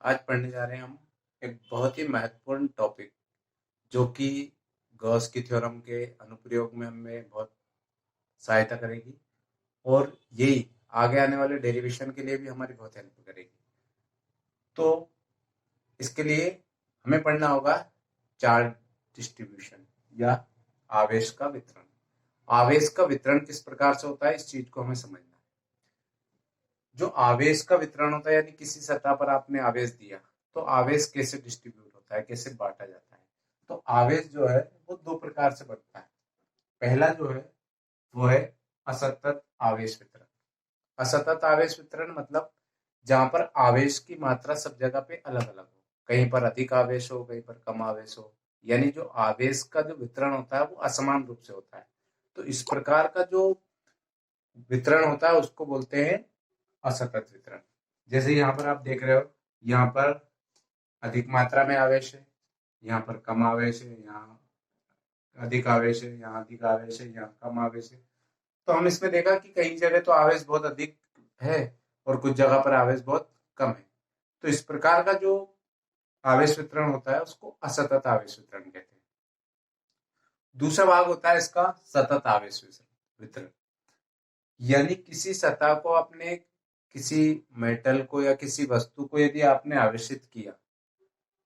आज पढ़ने जा रहे हैं हम एक बहुत ही महत्वपूर्ण टॉपिक जो कि गॉस की थ्योरम के अनुप्रयोग में हमें बहुत सहायता करेगी और यही आगे आने वाले डेरिवेशन के लिए भी हमारी बहुत हेल्प करेगी। तो इसके लिए हमें पढ़ना होगा चार्ज डिस्ट्रीब्यूशन या आवेश का वितरण। आवेश का वितरण किस प्रकार से होता है, इस चीज को हमें समझना है। जो आवेश का वितरण होता है यानी किसी सतह पर आपने आवेश दिया तो आवेश कैसे डिस्ट्रीब्यूट होता है, कैसे बांटा जाता है। तो आवेश जो है वो दो प्रकार से बनता है। पहला जो है वो है असतत आवेश वितरण। असतत आवेश वितरण मतलब जहां पर आवेश की मात्रा सब जगह पे अलग अलग हो, कहीं पर अधिक आवेश हो, कहीं पर कम आवेश हो, यानी जो आवेश का जो वितरण होता है वो असमान रूप से होता है। तो इस प्रकार का जो वितरण होता है उसको बोलते हैं असतत वितरण। जैसे यहाँ पर आप देख रहे हो, यहाँ पर अधिक मात्रा में आवेश है, यहाँ पर कम आवेश है, यहाँ अधिक आवेश है, यहाँ अधिक आवेश है, यहाँ कम आवेश है। तो हम इसमें देखा कि कई जगह तो आवेश बहुत अधिक है और कुछ जगह पर आवेश बहुत कम है। तो इस प्रकार का जो आवेश वितरण होता है उसको असतत आवेश वितरण कहते हैं। दूसरा भाग होता है इसका सतत आवेश वितरण, यानी किसी सतह को आपने, किसी मेटल को या किसी वस्तु को यदि आपने आवेशित किया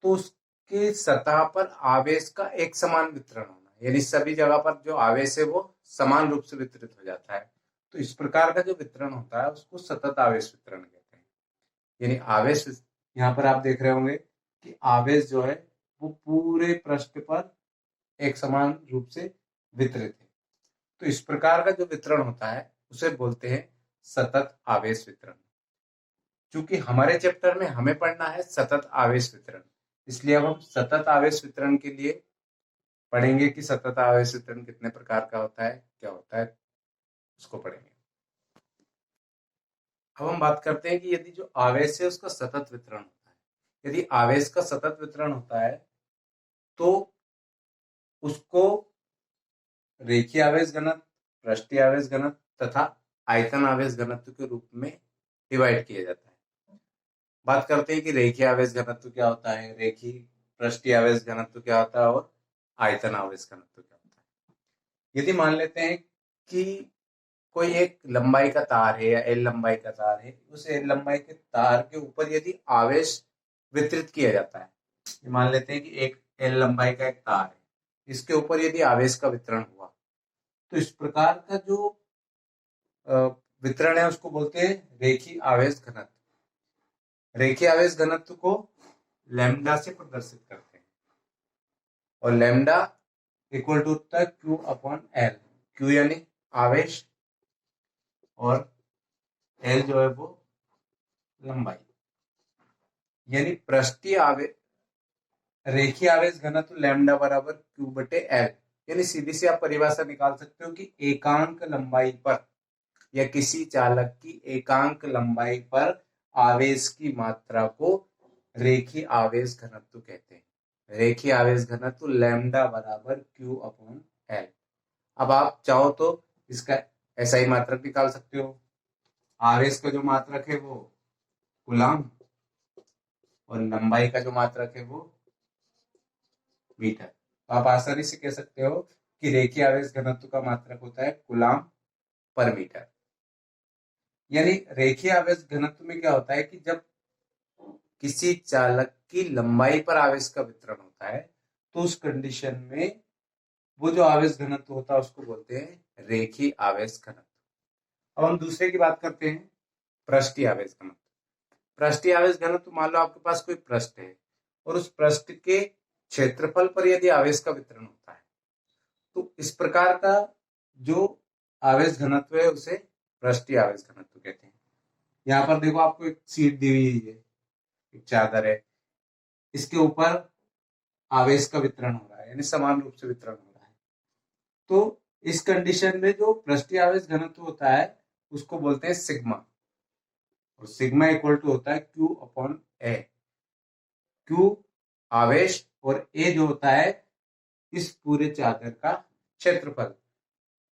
तो उसके सतह पर आवेश का एक समान वितरण होना, यानी सभी जगह पर जो आवेश है वो समान रूप से वितरित हो जाता है। तो इस प्रकार का जो वितरण होता है उसको सतत आवेश वितरण कहते हैं। यानी आवेश, यहाँ पर आप देख रहे होंगे कि आवेश जो है वो पूरे पृष्ठ पर एक समान रूप से वितरित है। तो इस प्रकार का जो वितरण होता है उसे बोलते हैं सतत आवेश वितरण। क्योंकि हमारे चैप्टर में हमें पढ़ना है सतत आवेश वितरण, इसलिए अब हम सतत आवेश वितरण के लिए पढ़ेंगे कि सतत आवेश वितरण कितने प्रकार का होता है, क्या होता है, उसको पढ़ेंगे। अब हम बात करते हैं कि यदि जो आवेश है उसका सतत वितरण होता है, यदि आवेश का सतत वितरण होता है तो उसको रेखीय आवेश घनत्व, पृष्ठीय आवेश घनत्व तथा आयतन आवेश घनत्व के रूप में डिवाइड किया जाता है। बात करते हैं कि रेखीय आवेश घनत्व क्या होता है, रेखीय पृष्ठीय आवेश घनत्व क्या होता है और आयतन आवेश घनत्व क्या होता है। यदि मान लेते हैं कि कोई एक लंबाई का तार है या एल लंबाई का तार है, उस एल लंबाई के तार के ऊपर यदि आवेश वितरित किया जाता है, मान लेते हैं कि एक एल लंबाई का एक तार है, इसके ऊपर यदि आवेश का वितरण हुआ तो इस प्रकार का जो वितरण है उसको बोलते हैं रेखीय आवेश घनत्व। रेखीय आवेश घनत्व को लैम्डा से प्रदर्शित करते हैं और लैम्डा इक्वल टू होता है क्यू अपॉन एल। क्यू यानी आवेश और एल जो है वो लंबाई, यानी पृष्ठीय आवेश, रेखीय आवेश घनत्व लैम्डा बराबर क्यू बटे एल। यानी सीधी सी आप परिभाषा निकाल सकते हो कि एकांक लंबाई पर या किसी चालक की एकांक लंबाई पर आवेश की मात्रा को रेखीय आवेश घनत्व कहते हैं। रेखीय आवेश घनत्व लैम्डा बराबर क्यू अपॉन एल। अब आप चाहो तो इसका ऐसा ही मात्रक निकाल सकते हो। आवेश का जो मात्रक है वो कूलम्ब और लंबाई का जो मात्रक है वो मीटर। तो आप आसानी से कह सकते हो कि रेखीय आवेश घनत्व का मात्रक होता है कूलम्ब पर मीटर। यानी रेखीय आवेश घनत्व में क्या होता है कि जब किसी चालक की लंबाई पर आवेश का वितरण होता है तो उस कंडीशन में वो जो आवेश घनत्व होता है उसको बोलते हैं रेखीय आवेश घनत्व। अब हम दूसरे की बात करते हैं, पृष्ठीय आवेश घनत्व। पृष्ठीय आवेश घनत्व, मान लो आपके पास कोई पृष्ठ है और उस पृष्ठ के क्षेत्रफल पर यदि आवेश का वितरण होता है तो इस प्रकार का जो आवेश घनत्व है उसे पृष्ठीय आवेश घनत्व कहते हैं। यहाँ पर देखो आपको एक सीट दी हुई है, एक चादर है, इसके ऊपर आवेश का वितरण हो रहा है, यानी समान रूप से वितरण हो रहा है। तो इस कंडीशन में जो पृष्ठीय आवेश घनत्व होता है उसको बोलते हैं सिग्मा, और सिग्मा इक्वल टू होता है क्यू अपॉन ए। क्यू आवेश और ए जो होता है इस पूरे चादर का क्षेत्रफल,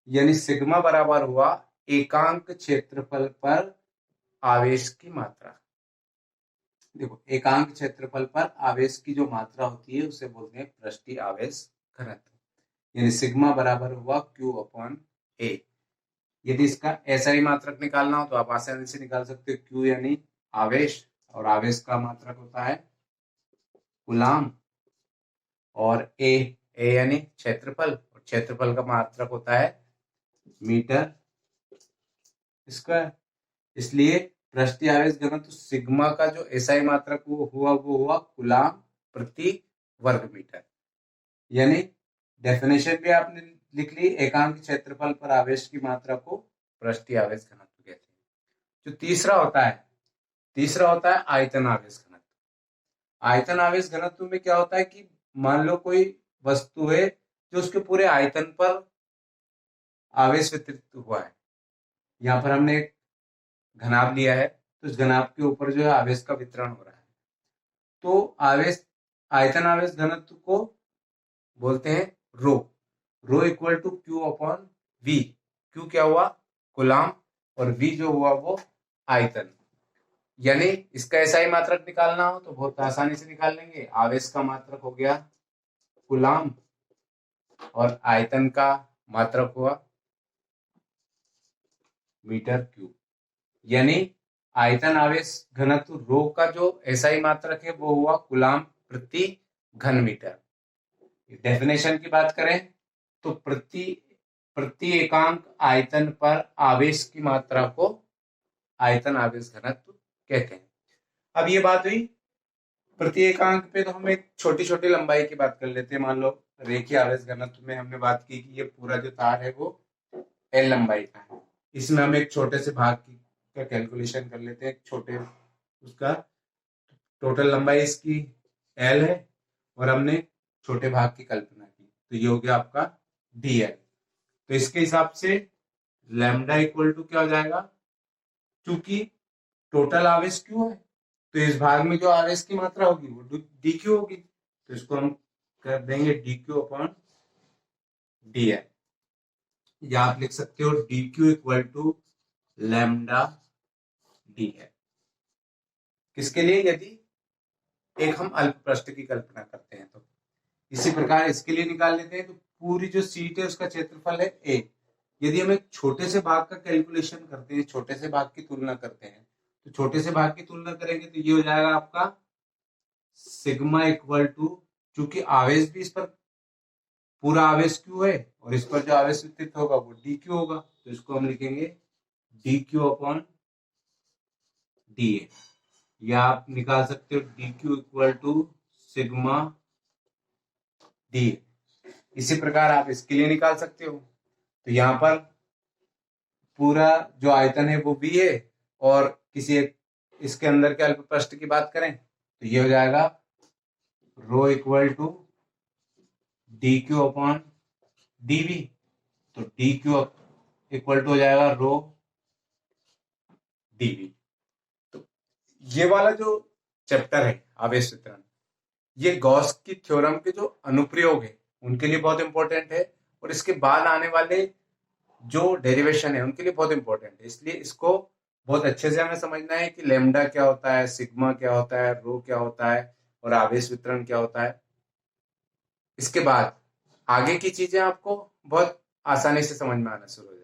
यानी सिग्मा बराबर हुआ एकांक क्षेत्रफल पर आवेश की मात्रा। देखो, एकांक क्षेत्रफल पर आवेश की जो मात्रा होती है उसे बोलते हैं पृष्ठीय आवेश घनत्व, यानी सिग्मा बराबर हुआ Q अपॉन A। यदि इसका ऐसा ही मात्रक निकालना हो तो आप आसानी से निकाल सकते हो। Q यानी आवेश, और आवेश का मात्रक होता है कूलाम, और ए यानी क्षेत्रफल, और क्षेत्रफल का मात्रक होता है मीटर स्क्वायर। इसलिए पृष्ठीय आवेश घनत्व सिग्मा का जो एसआई मात्रक वो हुआ कूलाम प्रति वर्ग मीटर। यानी डेफिनेशन भी आपने लिख ली, एकांक क्षेत्रफल पर आवेश की मात्रा को पृष्ठीय आवेश घनत्व कहते हैं। जो तीसरा होता है आयतन आवेश घनत्व। आयतन आवेश घनत्व में क्या होता है कि मान लो कोई वस्तु है जो उसके पूरे आयतन पर आवेश वितरित हुआ है। यहाँ पर हमने एक घनाभ लिया है, तो इस घनाभ के ऊपर जो है आवेश का वितरण हो रहा है। तो आयतन आवेश घनत्व को बोलते हैं rho equal to Q upon V। Q क्या हुआ? कूलाम, और V जो हुआ वो आयतन। यानी इसका एसआई मात्रक निकालना हो तो बहुत आसानी से निकाल लेंगे। आवेश का मात्रक हो गया कूलाम, और आयतन का मात्रक हुआ मीटर क्यूब। यानी आयतन आवेश घनत्व रो का जो एसआई मात्रक है वो हुआ कूलाम प्रति घन मीटर। डेफिनेशन की बात करें तो प्रति एकांक आयतन पर आवेश की मात्रा को आयतन आवेश घनत्व कहते हैं। अब ये बात हुई प्रति एकांक पे, तो हम एक छोटी छोटी लंबाई की बात कर लेते हैं। मान लो रेखीय आवेश घनत्व में हमने बात की कि ये पूरा जो तार है वो L लंबाई का है। इसमें हम एक छोटे से भाग का कैलकुलेशन कर लेते हैं। छोटे उसका टोटल लंबाई इसकी L है, और हमने छोटे भाग की कल्पना की, तो ये हो गया आपका DL। तो इसके हिसाब से लैम्डा इक्वल टू क्या हो जाएगा? क्योंकि टोटल आवेश Q है, तो इस भाग में जो आवेश की मात्रा होगी वो dQ होगी, तो इसको हम कर देंगे dQ अपॉन dL, या आप लिख सकते हो dQ equal to lambda dL। किसके लिए? यदि एक हम अल्प पृष्ठ की कल्पना करते हैं तो। इसी प्रकार इसके लिए निकाल लेते हैं। तो पूरी जो सीट है उसका क्षेत्रफल है A। यदि हम एक छोटे से भाग का कैलकुलेशन करते हैं, छोटे से भाग की तुलना करते हैं, तो छोटे से भाग की तुलना करेंगे तो ये हो जाएगा आपका सिग्मा इक्वल टू, चूंकि आवेश भी इस पर पूरा आवेश Q है और इस पर जो आवेश वितरित होगा वो dQ होगा, तो इसको हम लिखेंगे dQ अपॉन dA, या आप निकाल सकते हो dQ equal to sigma dA। इसी प्रकार आप इसके लिए निकाल सकते हो। तो यहाँ पर पूरा जो आयतन है वो V है, और किसी एक इसके अंदर के अल्प पृष्ठ की बात करें तो ये हो जाएगा rho equal to dQ upon dV। तो dQ इक्वल टू हो जाएगा रो dV। तो ये वाला जो चैप्टर है आवेश वितरण, ये गॉस की थ्योरम के जो अनुप्रयोग है उनके लिए बहुत इंपॉर्टेंट है, और इसके बाद आने वाले जो डेरिवेशन है उनके लिए बहुत इंपॉर्टेंट है। इसलिए इसको बहुत अच्छे से हमें समझना है कि लेमडा क्या होता है, सिग्मा क्या होता है, रो क्या होता है, और आवेश वितरण क्या होता है। इसके बाद आगे की चीजें आपको बहुत आसानी से समझ में आना शुरू हो जाएगी।